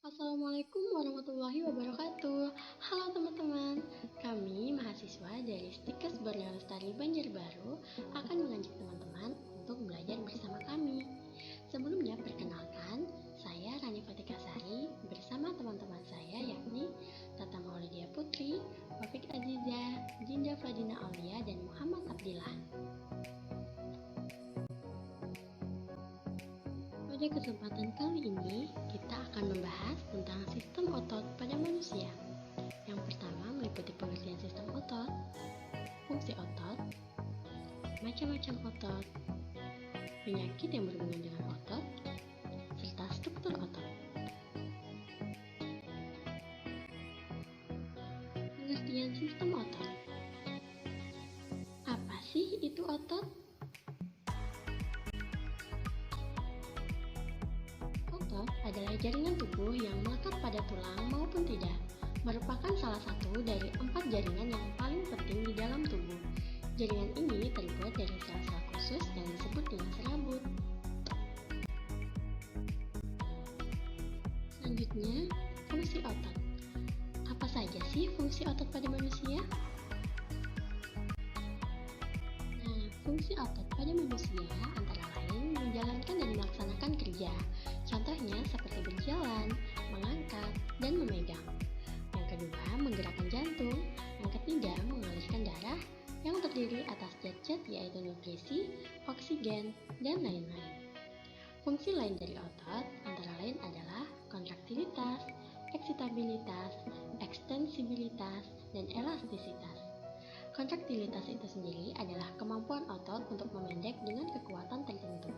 Assalamualaikum warahmatullahi wabarakatuh. Halo teman-teman, kami mahasiswa dari Stikes Borneo Lestari Banjarbaru akan mengajak teman-teman untuk belajar bersama kami. Sebelumnya perkenalkan, saya Rani Fatika Sari bersama teman-teman saya yakni Tata Maulidia Putri, Wafik Aziza, Dinda Fadina Aulia, dan Muhammad Abdillah. Pada kesempatan kali ini, kita akan membahas tentang sistem otot pada manusia. Yang pertama meliputi pengertian sistem otot, fungsi otot, macam-macam otot, penyakit yang berhubungan dengan otot, serta struktur otot. Pengertian sistem otot. Apa sih itu otot? Otot adalah jaringan tubuh yang melekat pada tulang maupun tidak, merupakan salah satu dari 4 jaringan yang paling penting di dalam tubuh. Jaringan ini terbuat dari sel-sel khusus yang disebut dengan serabut. Selanjutnya, fungsi otot. Apa saja sih fungsi otot pada manusia? Fungsi otot pada manusia antara lain menjalankan dan melaksanakan kerja. Contohnya seperti berjalan, mengangkat, dan memegang. Yang kedua, menggerakkan jantung. Yang ketiga, mengalirkan darah yang terdiri atas zat-zat yaitu nutrisi, oksigen, dan lain-lain. Fungsi lain dari otot antara lain adalah kontraktilitas, eksitabilitas, ekstensibilitas, dan elastisitas. Kontraktilitas itu sendiri adalah kemampuan otot untuk memendek dengan kekuatan tertentu.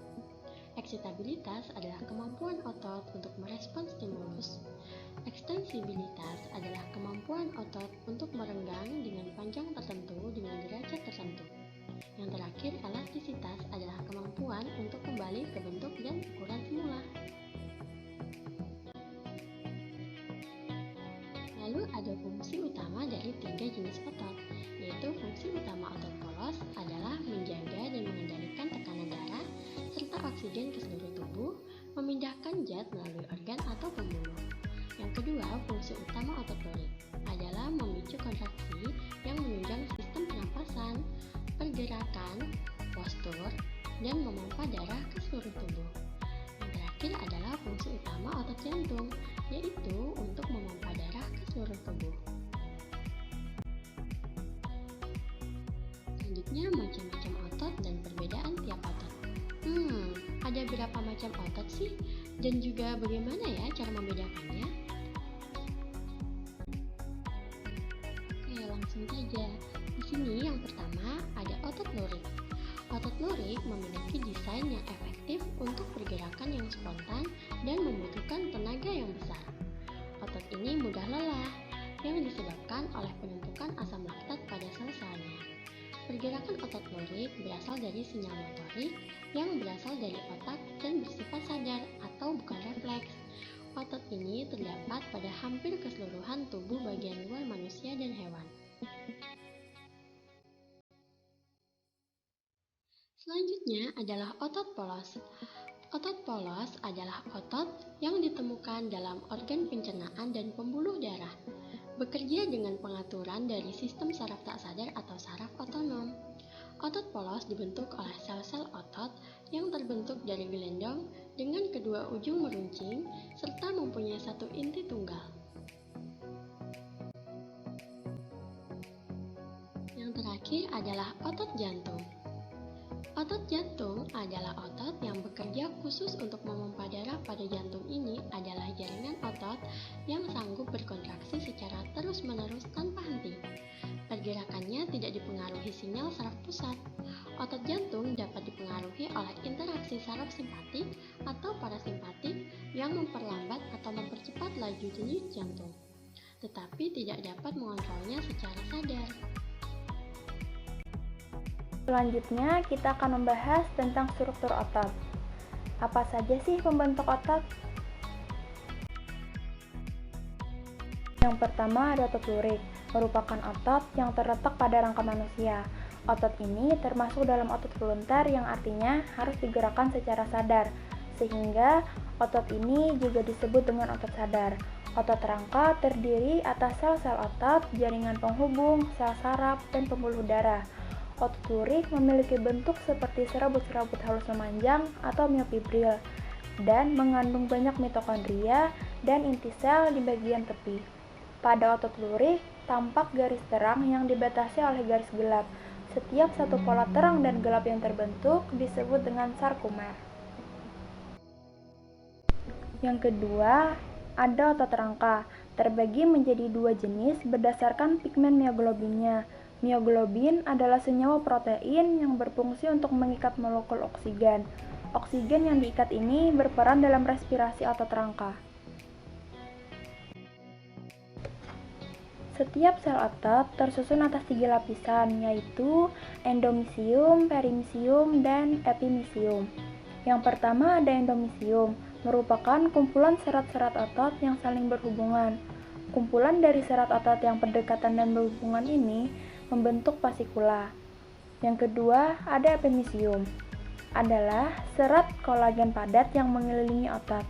Eksitabilitas adalah kemampuan otot untuk merespons stimulus. Ekstensibilitas adalah kemampuan otot untuk merenggang dengan panjang tertentu dengan derajat tertentu. Yang terakhir, elastisitas adalah kemampuan untuk kembali ke bentuk dan ukuran semula. Lalu ada fungsi utama dari 3 jenis otot, yaitu fungsi utama otot polos adalah menjaga dan mengendalikan tekanan darah serta oksigen ke seluruh tubuh, memindahkan zat melalui organ atau pembuluh. Yang kedua, fungsi utama otot lurik adalah memicu kontraksi yang menunjang sistem pernapasan, pergerakan, postur, dan memompa darah ke seluruh tubuh. Yang terakhir adalah fungsi utama otot jantung, yaitu untuk memompa darah ke seluruh tubuh. Selanjutnya, macam-macam otot dan perbedaan tiap otot. Ada berapa macam otot sih? Dan juga bagaimana ya cara membedakannya? Oke, langsung saja. Di sini yang pertama ada otot lurik. Otot lurik memiliki desain yang efektif untuk pergerakan yang spontan dan membutuhkan tenaga yang besar. Otot ini mudah lelah, yang disebabkan oleh penumpukan asam laktat pada sel-selnya. Pergerakan otot lurik berasal dari sinyal motorik yang berasal dari otak dan bersifat sadar atau bukan refleks. Otot ini terdapat pada hampir keseluruhan tubuh bagian luar manusia dan hewan. Selanjutnya adalah otot polos. Otot polos adalah otot yang ditemukan dalam organ pencernaan dan pembuluh darah. Bekerja dengan pengaturan dari sistem saraf tak sadar atau saraf otonom. Otot polos dibentuk oleh sel-sel otot yang terbentuk dari gelendong dengan kedua ujung meruncing serta mempunyai satu inti tunggal. Yang terakhir adalah otot jantung. Otot jantung adalah otot yang bekerja khusus untuk memompa darah pada jantung. Ini adalah jaringan otot yang sanggup berkontraksi secara terus-menerus tanpa henti. Pergerakannya tidak dipengaruhi sinyal saraf pusat. Otot jantung dapat dipengaruhi oleh interaksi saraf simpatik atau parasimpatik yang memperlambat atau mempercepat laju denyut jantung, tetapi tidak dapat mengontrolnya secara sadar. Selanjutnya, kita akan membahas tentang struktur otot. Apa saja sih pembentuk otot? Yang pertama ada otot lurik, merupakan otot yang terletak pada rangka manusia. Otot ini termasuk dalam otot volunter yang artinya harus digerakkan secara sadar. sehingga otot ini juga disebut dengan otot sadar. Otot rangka terdiri atas sel-sel otot, jaringan penghubung, sel saraf, dan pembuluh darah. Otot lurik memiliki bentuk seperti serabut-serabut halus memanjang atau miofibril dan mengandung banyak mitokondria dan inti sel di bagian tepi. Pada otot lurik, tampak garis terang yang dibatasi oleh garis gelap. Setiap satu pola terang dan gelap yang terbentuk disebut dengan sarkomer. Yang kedua, ada otot rangka, terbagi menjadi dua jenis berdasarkan pigmen mioglobinnya. Mioglobin adalah senyawa protein yang berfungsi untuk mengikat molekul oksigen. Oksigen yang diikat ini berperan dalam respirasi otot rangka. Setiap sel otot tersusun atas 3 lapisan, yaitu endomisium, perimisium, dan epimisium. Yang pertama ada endomisium, merupakan kumpulan serat-serat otot yang saling berhubungan. Kumpulan dari serat otot yang berdekatan dan berhubungan ini membentuk fasikula. Yang kedua ada epimisium, adalah serat kolagen padat yang mengelilingi otot.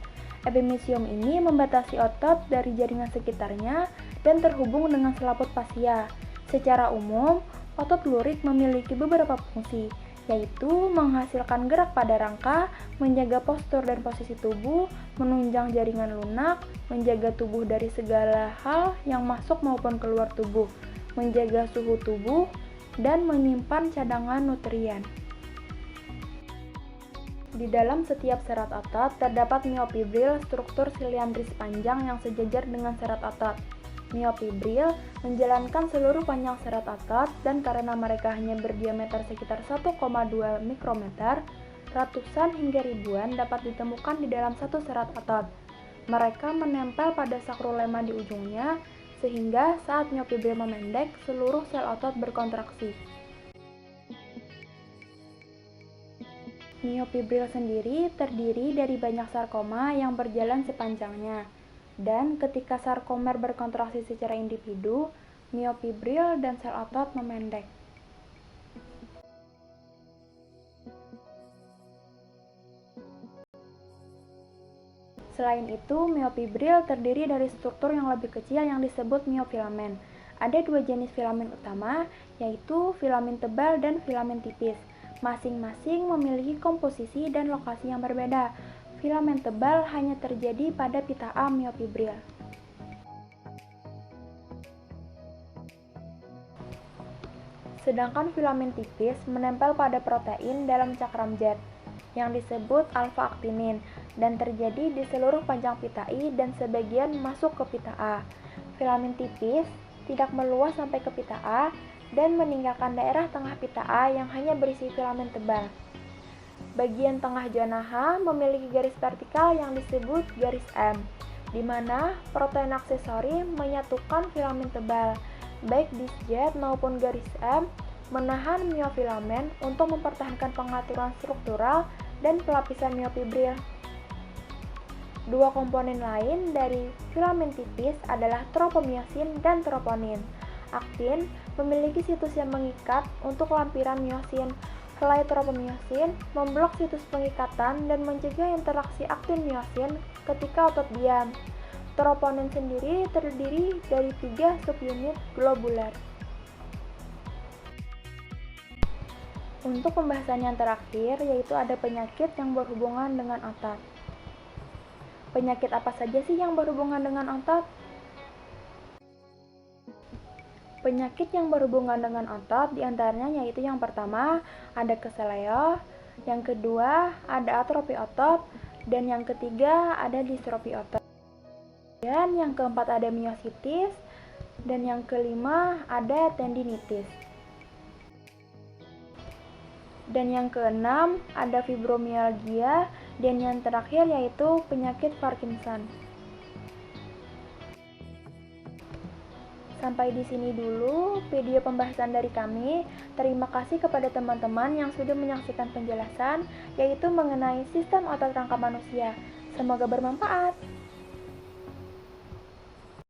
Epimisium ini membatasi otot dari jaringan sekitarnya dan terhubung dengan selaput fascia. Secara umum, otot lurik memiliki beberapa fungsi, yaitu menghasilkan gerak pada rangka, menjaga postur dan posisi tubuh, menunjang jaringan lunak, menjaga tubuh dari segala hal yang masuk maupun keluar tubuh, menjaga suhu tubuh, dan menyimpan cadangan nutrien. Di dalam setiap serat otot terdapat miofibril, struktur siliandris panjang yang sejajar dengan serat otot. Miofibril menjalankan seluruh panjang serat otot dan karena mereka hanya berdiameter sekitar 1,2 mikrometer, ratusan hingga ribuan dapat ditemukan di dalam satu serat otot. Mereka menempel pada sakrulema di ujungnya, sehingga saat miofibril memendek, seluruh sel otot berkontraksi. Miofibril sendiri terdiri dari banyak sarkoma yang berjalan sepanjangnya. Dan ketika sarkomer berkontraksi secara individu, miofibril dan sel otot memendek. Selain itu, miofibril terdiri dari struktur yang lebih kecil yang disebut miofilamen. Ada dua jenis filamen utama, yaitu filamen tebal dan filamen tipis. Masing-masing memiliki komposisi dan lokasi yang berbeda. Filamen tebal hanya terjadi pada pita A miofibril. Sedangkan filamen tipis menempel pada protein dalam cakram jet yang disebut alfa-aktinin dan terjadi di seluruh panjang pita I dan sebagian masuk ke pita A. Filamen tipis tidak meluas sampai ke pita A dan meninggalkan daerah tengah pita A yang hanya berisi filamen tebal. Bagian tengah zona H memiliki garis vertikal yang disebut garis M, di mana protein aksesori menyatukan filamen tebal. Baik disjet maupun garis M menahan miofilamen untuk mempertahankan pengaturan struktural dan pelapisan miofibril. Dua komponen lain dari filamen tipis adalah tropomiosin dan troponin. Aktin memiliki situs yang mengikat untuk lampiran miosin. Helai tropomiosin memblok situs pengikatan dan mencegah interaksi aktin miosin ketika otot diam. Troponin sendiri terdiri dari 3 subunit globuler. Untuk pembahasan yang terakhir, yaitu ada penyakit yang berhubungan dengan otot. Penyakit apa saja sih yang berhubungan dengan otot? Penyakit yang berhubungan dengan otot diantaranya yaitu yang pertama ada keseleo, yang kedua ada atrofi otot, dan yang ketiga ada distrofi otot. Dan yang keempat ada miositis, dan yang kelima ada tendinitis. Dan yang keenam ada fibromialgia, dan yang terakhir yaitu penyakit Parkinson. Sampai di sini dulu video pembahasan dari kami. Terima kasih kepada teman-teman yang sudah menyaksikan penjelasan, yaitu mengenai sistem otot rangka manusia. Semoga bermanfaat.